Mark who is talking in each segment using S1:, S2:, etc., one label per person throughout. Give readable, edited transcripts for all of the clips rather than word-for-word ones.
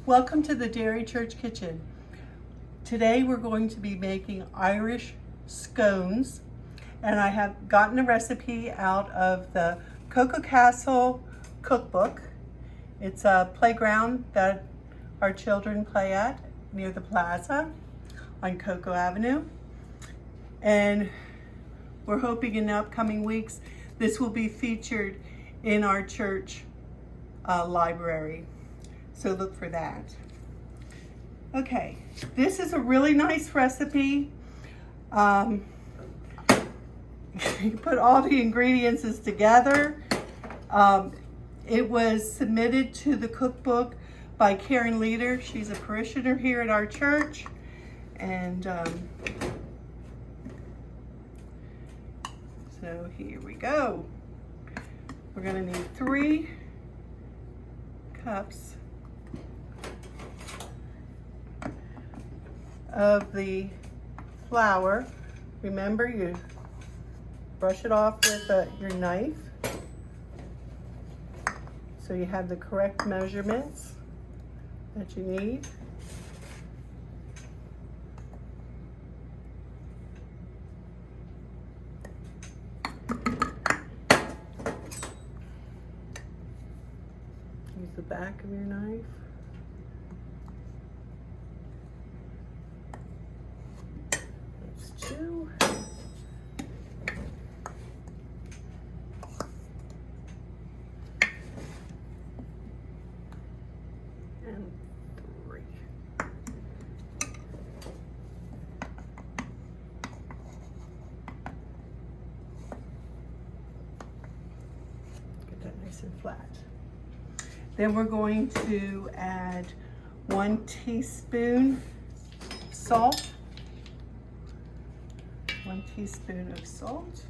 S1: Welcome to the Dairy Church Kitchen. Today we're going to be making Irish scones, and I have gotten a recipe out of the Cocoa Castle Cookbook. It's a playground that our children play at near the plaza on Cocoa Avenue. And we're hoping in the upcoming weeks this will be featured in our church library. So look for that. Okay, this is a really nice recipe. You put all the ingredients together. It was submitted to the cookbook by Karen Leader. She's a parishioner here at our church. And so here we go. We're gonna need 3 cups of the flour. Remember, you brush it off with your knife so you have the correct measurements that you need. Use the back of your knife. That's 2. And 3. Get that nice and flat. Then we're going to add 1 teaspoon salt. 1 teaspoon of salt.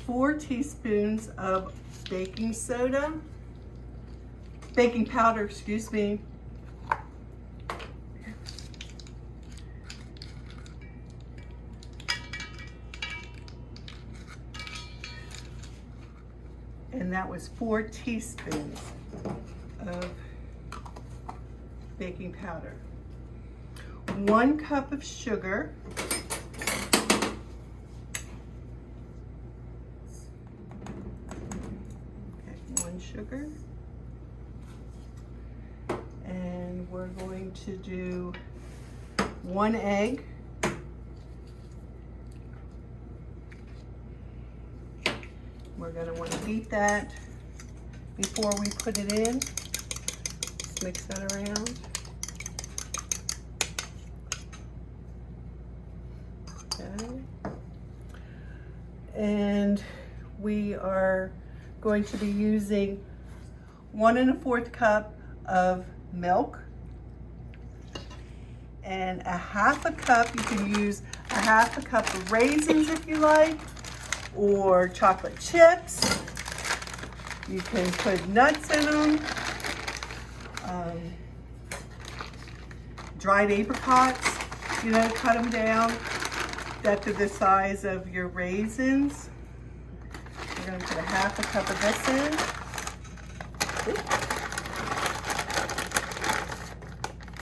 S1: 4 teaspoons of baking powder, excuse me. And that was 4 teaspoons of baking powder. 1 cup of sugar. Okay, 1 sugar. And we're going to do 1 egg. We're going to want to beat that before we put it in. Just mix that around. Okay. And we are going to be using 1 1/4 cup of milk and 1/2 cup. You can use 1/2 cup of raisins if you like, or chocolate chips. You can put nuts in them, dried apricots, cut them down that to the size of your raisins. We're going to put 1/2 cup of this in.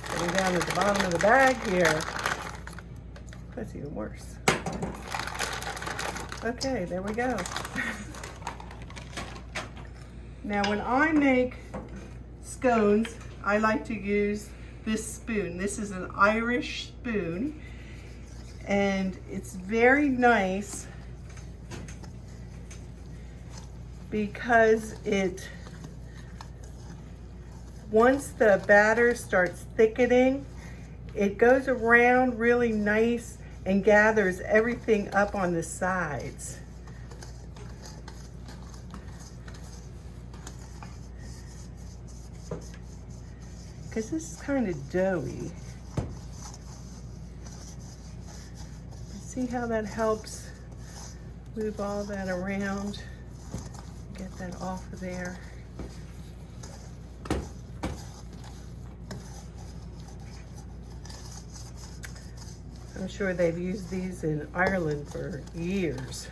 S1: Getting down at the bottom of the bag here. That's even worse. Okay, there we go. Now when I make scones, I like to use this spoon. This is an Irish spoon, and it's very nice because once the batter starts thickening, it goes around really nice and gathers everything up on the sides. Because this is kind of doughy. See how that helps move all that around? Get that off of there. I'm sure they've used these in Ireland for years,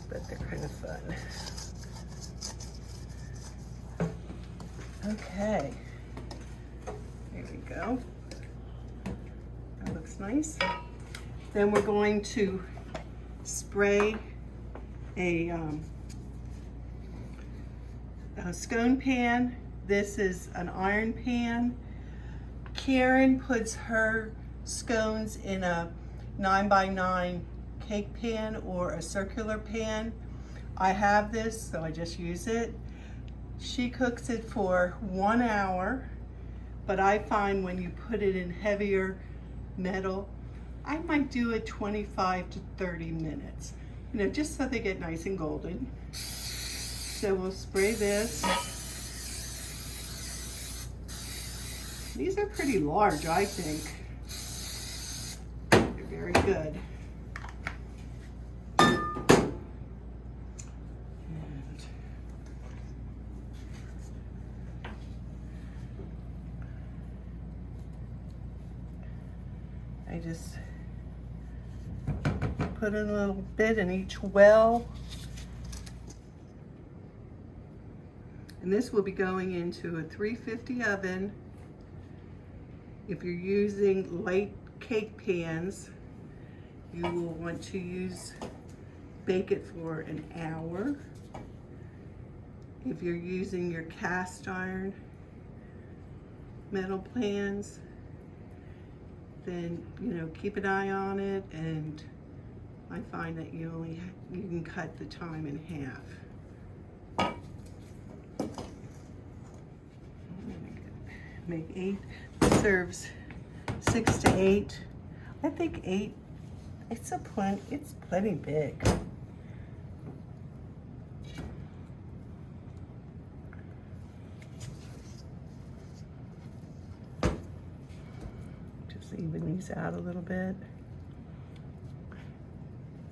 S1: but they're kind of fun. Okay, there we go. That looks nice. Then we're going to spray a scone pan. This is an iron pan. Karen puts her scones in a 9x9 cake pan or a circular pan. I have this, so I just use it. She cooks it for 1 hour, but I find when you put it in heavier metal, I might do it 25 to 30 minutes, you know, just so they get nice and golden. So we'll spray this. These are pretty large, I think. They're very good. I just put in a little bit in each well. And this will be going into a 350 oven. If you're using light cake pans, you will want to bake it for an hour. If you're using your cast iron metal pans, then, you know, keep an eye on it, and I find that you can cut the time in half. Make 8. This serves 6 to 8. I think 8. It's plenty big. Just even these out a little bit.
S2: Do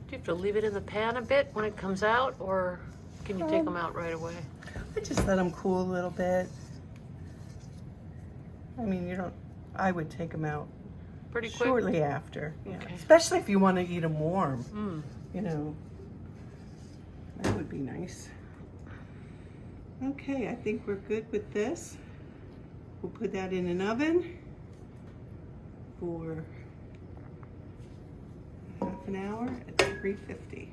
S2: you have to leave it in the pan a bit when it comes out, or can you take them out right away?
S1: I just let them cool a little bit. I mean, I would take them out
S2: pretty quick?
S1: Shortly after. Yeah.
S2: Okay.
S1: Especially if you want to eat them warm. You know, that would be nice. Okay, I think we're good with this. We'll put that in an oven for half an hour at 350.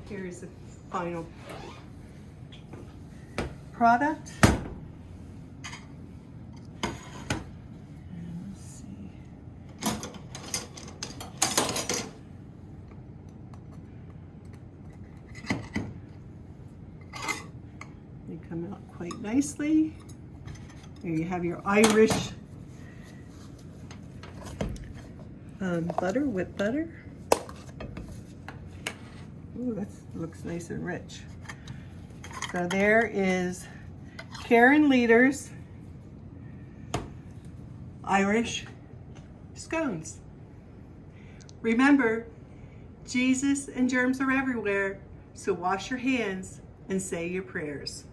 S1: Here's the final product. Let's see. They come out quite nicely. Here you have your Irish butter, whipped butter. Ooh, that looks nice and rich. So there is Karen Leader's Irish scones. Remember, Jesus and germs are everywhere, so wash your hands and say your prayers.